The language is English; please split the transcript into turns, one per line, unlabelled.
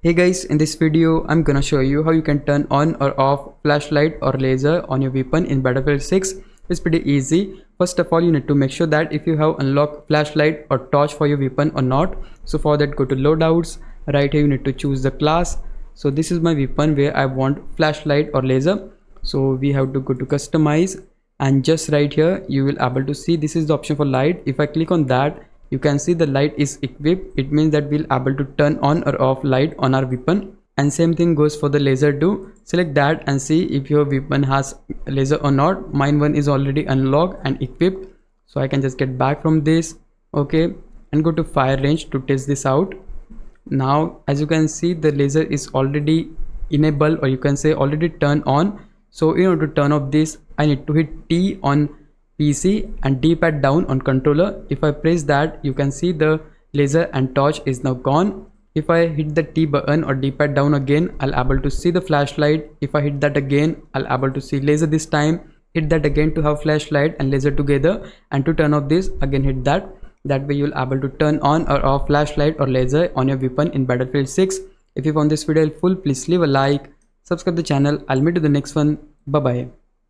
Hey guys, in this video I'm gonna show you how you can turn on or off flashlight or laser on your weapon in Battlefield 6. It's pretty easy. First of all, you need to make sure that if you have unlocked flashlight or torch for your weapon or not. So for that, go to loadouts. Right here you need to choose the class. So this is my weapon where I want flashlight or laser. So we have to go to customize, and just right here you will able to see this is the option for light. If I click on that, you can see the light is equipped. It means that we'll able to turn on or off light on our weapon, and same thing goes for the laser too. Select that and see if your weapon has laser or not. Mine one is already unlocked and equipped, so I can just get back from this, okay, and go to fire range to test this out. Now as you can see, the laser is already enabled, or you can say already turned on. So in order to turn off this, I need to hit T on PC and D-pad down on controller. If I press that, you can see the laser and torch is now gone. If I hit the T button or D-pad down again, I'll able to see the flashlight. If I hit that again, I'll able to see laser this time. Hit that again to have flashlight and laser together, and to turn off this, again hit that. That way you'll able to turn on or off flashlight or laser on your weapon in Battlefield 6. If you found this video helpful, please leave a like, subscribe the channel. I'll meet you in the next one. Bye bye.